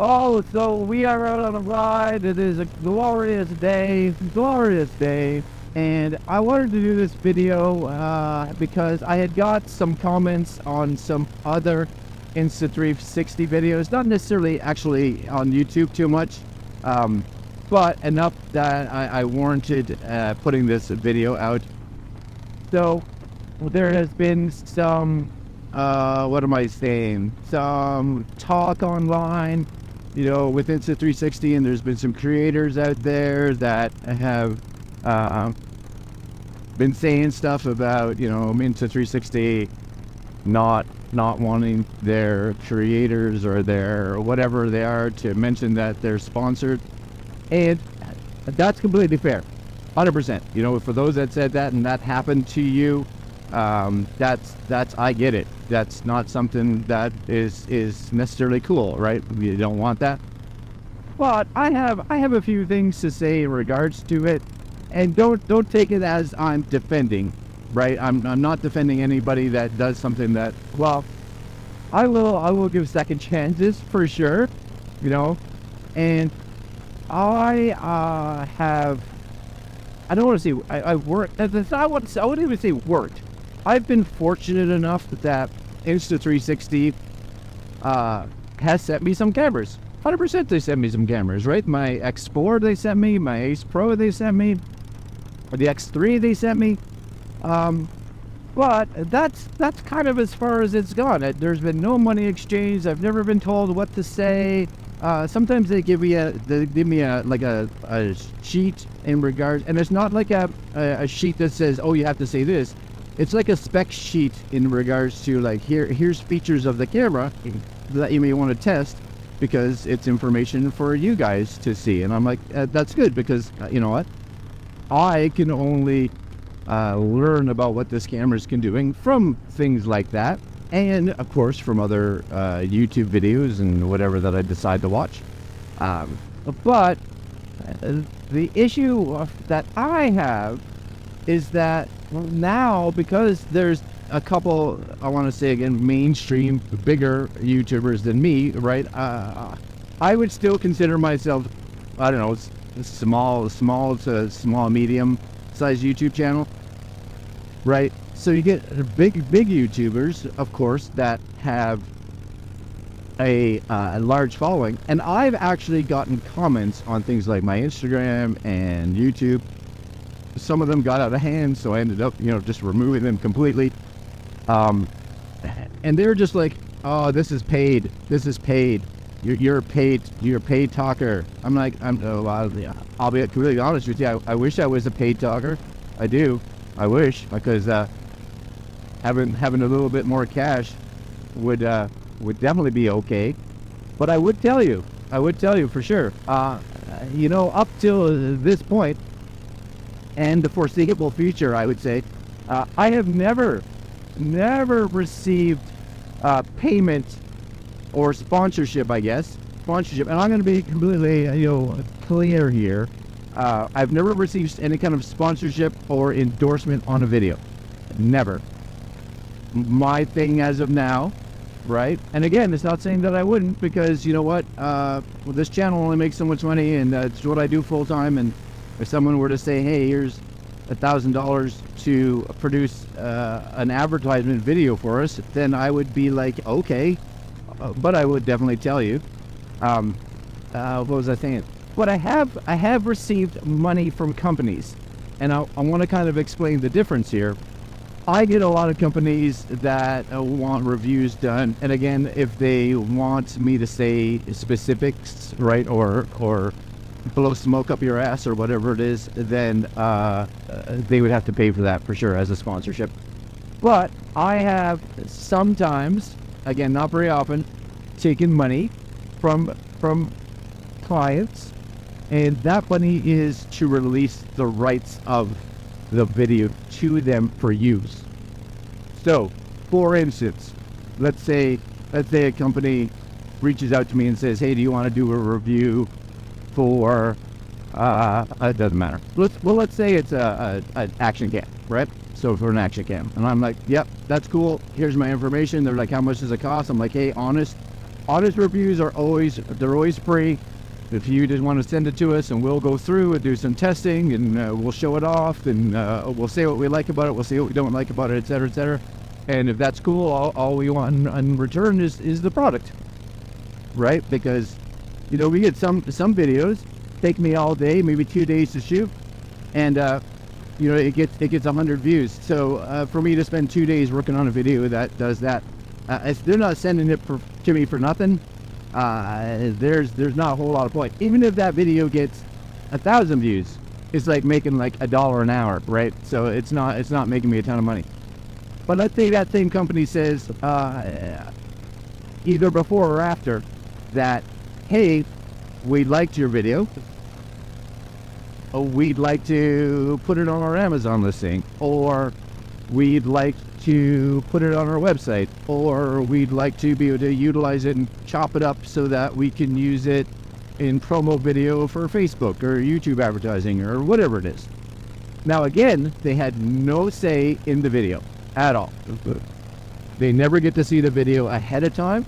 Oh, so we are out on a ride. It is a glorious day. And I wanted to do this video because I had got some comments on some other Insta360 videos, not necessarily actually on YouTube too much, but enough that I warranted putting this video out. So there has been some, what am I saying? Some talk online, with Insta360, and there's been some creators out there that have been saying stuff about, Insta360 not wanting their creators or their whatever they are to mention that they're sponsored, and that's completely fair, 100%. For those that said that and that happened to you, that's I get it. That's not something that is necessarily cool, right? You don't want that. But I have a few things to say in regards to it, and don't take it as I'm defending, right? I'm not defending anybody that does something that, well, I will give second chances for sure, and I don't want to say I've worked. I wouldn't even say worked. I've been fortunate enough that Insta360 has sent me some cameras. 100% they sent me some cameras, right? My X4 they sent me, my Ace Pro they sent me, or the X3 they sent me. But that's kind of as far as it's gone. There's been no money exchange. I've never been told what to say. Sometimes they give me a sheet in regards, and it's not like a sheet that says, oh, you have to say this. It's like a spec sheet in regards to, like, here's features of the camera that you may want to test because it's information for you guys to see. And I'm like, that's good, because you know what? I can only learn about what this camera's doing from things like that, and of course from other YouTube videos and whatever that I decide to watch. But the issue that I have is that now, because there's a couple, I want to say again, mainstream, bigger YouTubers than me, right? I would still consider myself, I don't know, small to medium size YouTube channel, right? So you get big YouTubers, of course, that have a large following, and I've actually gotten comments on things like my Instagram and YouTube. Some of them got out of hand, so I ended up, just removing them completely. And they're just like, "Oh, this is paid. You're a paid talker." I'm like, I'll be completely honest with you. I wish I was a paid talker. I do. I wish, because having a little bit more cash would definitely be okay. But I would tell you for sure. Up till this point, and the foreseeable future, I would say, I have never received payment or sponsorship, I guess. Sponsorship, and I'm going to be completely, clear here. I've never received any kind of sponsorship or endorsement on a video. Never. My thing as of now, right? And again, it's not saying that I wouldn't, because you know what? This channel only makes so much money, and it's what I do full time. And if someone were to say, hey, here's $1,000 to produce an advertisement video for us, then I would be like, okay. But I would definitely tell you. What was I saying? But I have received money from companies, and I want to kind of explain the difference here. I get a lot of companies that want reviews done, and again, if they want me to say specifics, right, or blow smoke up your ass or whatever it is, then they would have to pay for that for sure as a sponsorship. But I have sometimes, again, not very often, taken money from clients, and that money is to release the rights of the video to them for use. So, for instance, let's say a company reaches out to me and says, hey, do you want to do a review for it doesn't matter. Let's say it's an action cam, right? So for an action cam, and I'm like, yep, that's cool, here's my information. They're like, how much does it cost? I'm like, hey, honest Honest reviews are always free. If you just want to send it to us, and we'll go through and do some testing, and we'll show it off, and we'll say what we like about it, we'll say what we don't like about it, etc., etc. And if that's cool, all we want in return is the product, right? Because, you know, we get some videos take me all day, maybe 2 days to shoot, and you know, it gets 100 views. So for me to spend 2 days working on a video that does that, if they're not sending it to me for nothing, there's not a whole lot of point. Even if that video gets 1,000 views, it's like making like $1 an hour, right? So it's not making me a ton of money. But let's say that same company says either before or after that, hey, we liked your video. Oh, we'd like to put it on our Amazon listing, or we'd like to put it on our website, or we'd like to be able to utilize it and chop it up so that we can use it in promo video for Facebook or YouTube advertising or whatever it is. Now again, they had no say in the video at all. They never get to see the video ahead of time.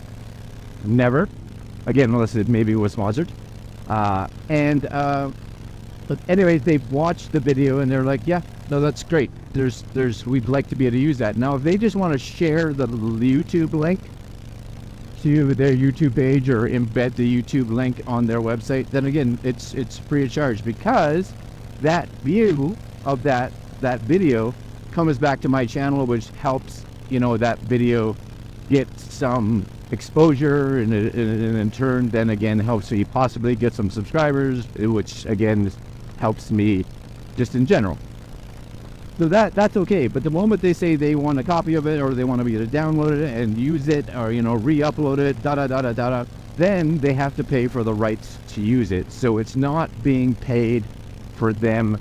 Never. Again, unless it maybe was sponsored. But anyways, they've watched the video and they're like, yeah, no, that's great. We'd like to be able to use that. Now, if they just want to share the YouTube link to their YouTube page or embed the YouTube link on their website, then again, it's free of charge, because that view of that video comes back to my channel, which helps, you know, that video get some exposure, and in turn, then again, helps me possibly get some subscribers, which again helps me just in general. So that's okay. But the moment they say they want a copy of it, or they want to be able to download it and use it, or, you know, re-upload it, then they have to pay for the rights to use it. So it's not being paid for them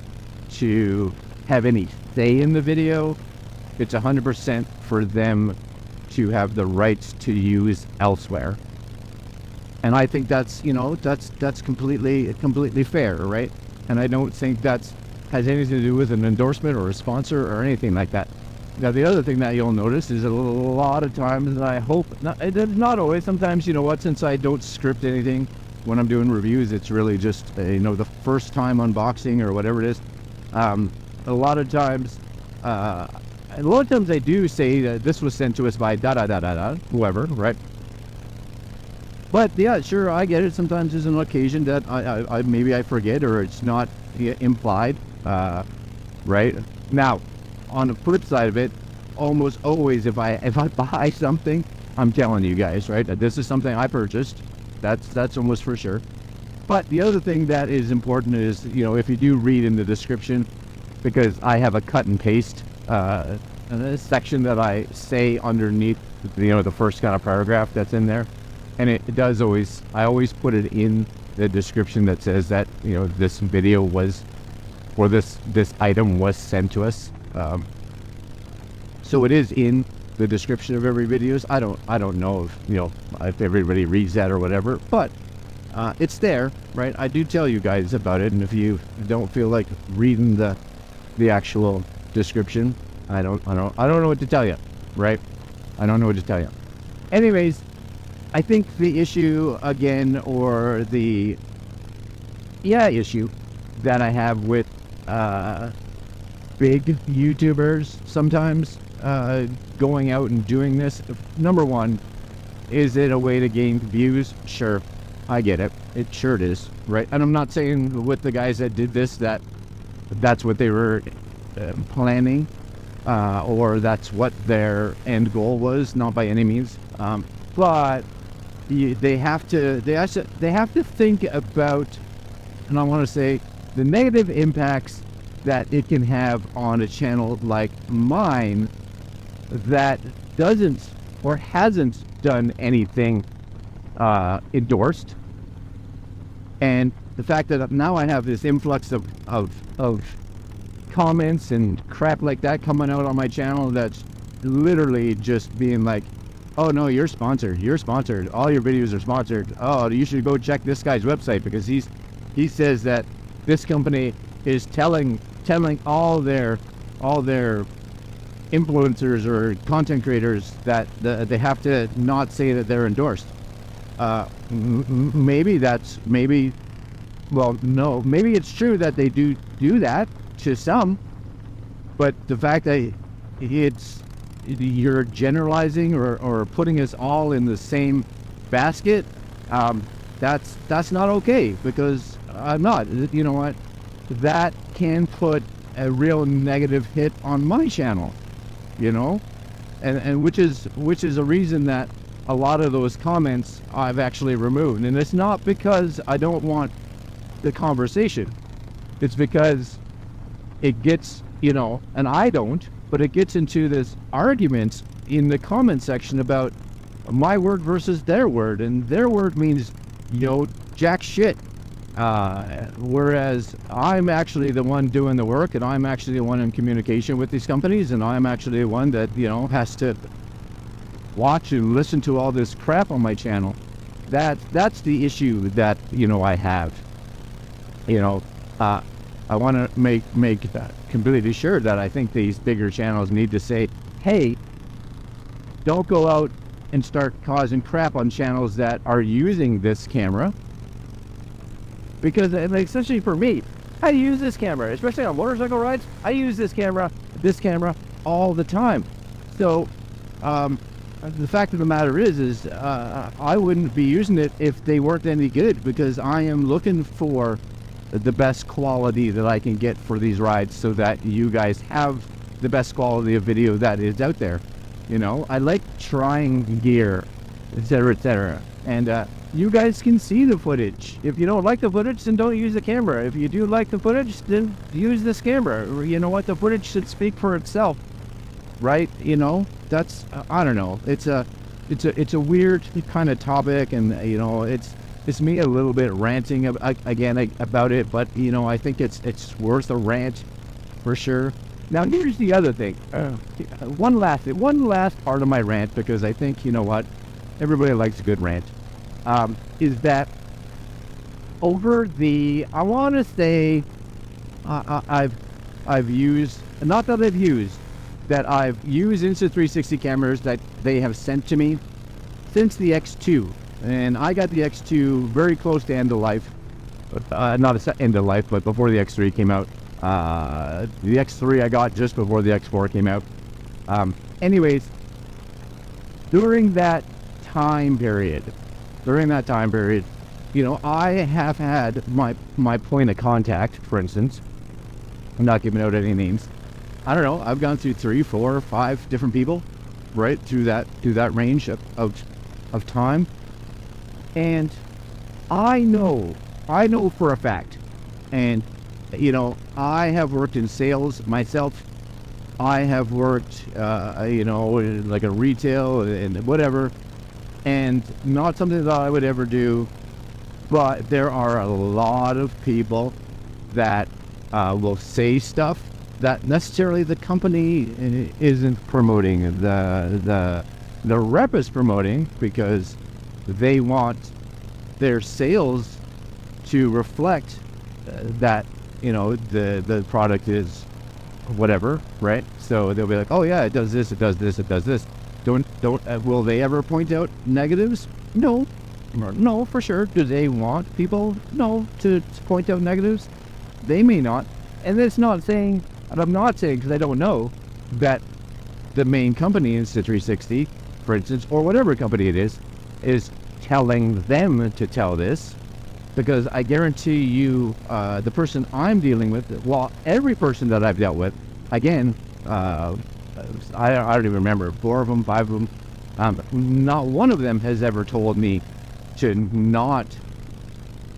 to have any say in the video. It's 100% for them to have the rights to use elsewhere. And I think that's, you know, that's completely fair, right? And I don't think that's has anything to do with an endorsement or a sponsor or anything like that. Now, the other thing that you'll notice is a lot of times, and I hope, not always, sometimes, you know what, since I don't script anything when I'm doing reviews, it's really just, you know, the first time unboxing or whatever it is. A lot of times I do say that this was sent to us by whoever, right? But yeah, sure, I get it. Sometimes there's an occasion that I maybe I forget, or it's not implied, right? Now, on the flip side of it, almost always if I buy something, I'm telling you guys, right, that this is something I purchased. That's almost for sure. But the other thing that is important is, you know, if you do read in the description, because I have a cut and paste section that I say underneath, you know, the first kind of paragraph that's in there. And it does always, I always put it in the description that says that, you know, this video was, or this item was sent to us. So it is in the description of every videos. I don't know if, you know, if everybody reads that or whatever, but it's there, right? I do tell you guys about it, and if you don't feel like reading the actual description, I don't know what to tell you, right? I don't know what to tell you. Anyways, I think the issue again, or the issue that I have with big YouTubers sometimes going out and doing this, number one, is it a way to gain views? Sure, I get it. It sure it is, right? And I'm not saying with the guys that did this that's what they were planning, or that's what their end goal was, not by any means. But they have to think about, and I want to say, the negative impacts that it can have on a channel like mine that doesn't or hasn't done anything endorsed, and the fact that now I have this influx of comments and crap like that coming out on my channel that's literally just being like, oh no, you're sponsored, all your videos are sponsored, oh, you should go check this guy's website because he says that this company is telling all their influencers or content creators that they have to not say that they're endorsed. maybe well, no, maybe it's true that they do that to some, but the fact that you're generalizing or putting us all in the same basket, that's not okay, because I'm not. You know what? That can put a real negative hit on my channel, you know, and which is a reason that a lot of those comments I've actually removed. And it's not because I don't want the conversation. It's because it gets, you know, and I don't, but it gets into this argument in the comment section about my word versus their word, and their word means, you know, jack shit. Whereas I'm actually the one doing the work, and I'm actually the one in communication with these companies, and I'm actually the one that, you know, has to watch and listen to all this crap on my channel. That's the issue that, you know, I have. You know, I want to make completely sure that I think these bigger channels need to say, hey, don't go out and start causing crap on channels that are using this camera. Because, especially for me, I use this camera, especially on motorcycle rides. I use this camera all the time. So, the fact of the matter is I wouldn't be using it if they weren't any good, because I am looking for the best quality that I can get for these rides, so that you guys have the best quality of video that is out there. You know, I like trying gear, etc., etc. And you guys can see the footage. If you don't like the footage, then don't use the camera. If you do like the footage, then use this camera. You know what? The footage should speak for itself, right? You know, that's I don't know. It's a weird kind of topic, and you know, it's me a little bit ranting again about it. But you know, I think it's worth a rant for sure. Now here's the other thing. One last part of my rant, because I think, you know what, everybody likes a good rant. Is that over the, I want to say, I've used Insta360 cameras that they have sent to me since the X2, and I got the X2 very close to end of life, not end of life, but before the X3 came out. The X3 I got just before the X4 came out. Anyways, during that time period, you know, I have had my point of contact, for instance. I'm not giving out any names. I don't know. I've gone through 3, 4, 5 different people, right, through that range of time, and I know for a fact, and you know, I have worked in sales myself. I have worked, you know, like a retail and whatever, and not something that I would ever do. But there are a lot of people that will say stuff that necessarily the company isn't promoting. The rep is promoting, because they want their sales to reflect that, you know, the product is whatever, right? So they'll be like, oh yeah, it does this, it does this, it does this. Don't will they ever point out negatives? No, for sure. Do they want people to point out negatives? They may not. And it's not saying, and I'm not saying, because I don't know, that the main company, Insta360, for instance, or whatever company it is telling them to tell this. Because I guarantee you, the person I'm dealing with, well, every person that I've dealt with, again, I don't even remember, 4 of them, 5 of them, not one of them has ever told me to not,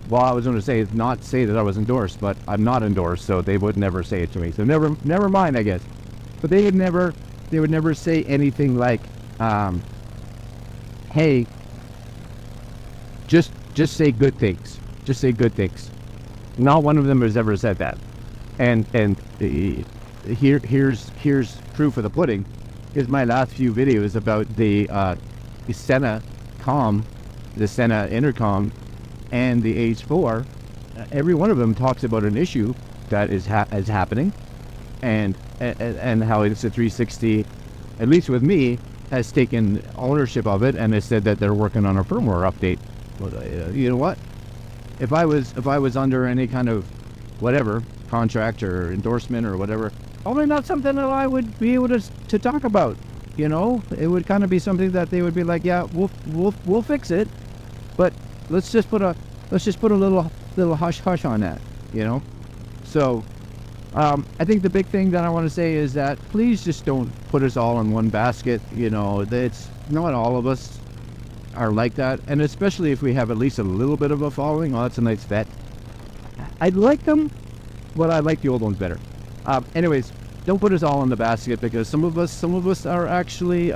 well, I was going to say not say that I was endorsed, but I'm not endorsed, so they would never say it to me. So never mind, I guess. But they would never say anything like, hey, just say good things. Just say good things. Not one of them has ever said that. And here's proof of the pudding. Is my last few videos about the Sena comm, the Sena intercom, and the H4. Every one of them talks about an issue that is happening, and how Insta360, at least with me, has taken ownership of it and has said that they're working on a firmware update. You know what? If I was under any kind of whatever contract or endorsement or whatever, probably not something that I would be able to talk about. You know, it would kind of be something that they would be like, yeah, we'll fix it, but let's just put a little hush hush on that. You know, so I think the big thing that I want to say is that please just don't put us all in one basket. You know, it's not all of us are like that, and especially if we have at least a little bit of a following. Oh, that's a nice vet. I like them, but I like the old ones better. Anyways, don't put us all in the basket, because some of us are actually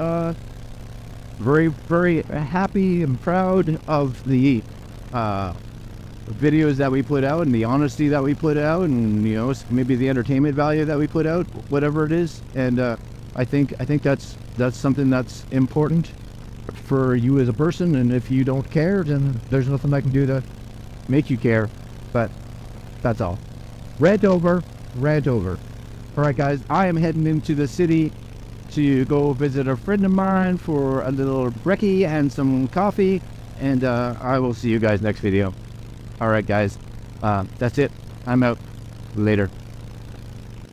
very, very happy and proud of the videos that we put out and the honesty that we put out, and you know, maybe the entertainment value that we put out, whatever it is. And I think that's something that's important for you as a person. And if you don't care, then there's nothing I can do to make you care. But that's all. Rant over. All right, guys, I am heading into the city to go visit a friend of mine for a little brekkie and some coffee, and I will see you guys next video. All right, guys, that's it. I'm out. Later.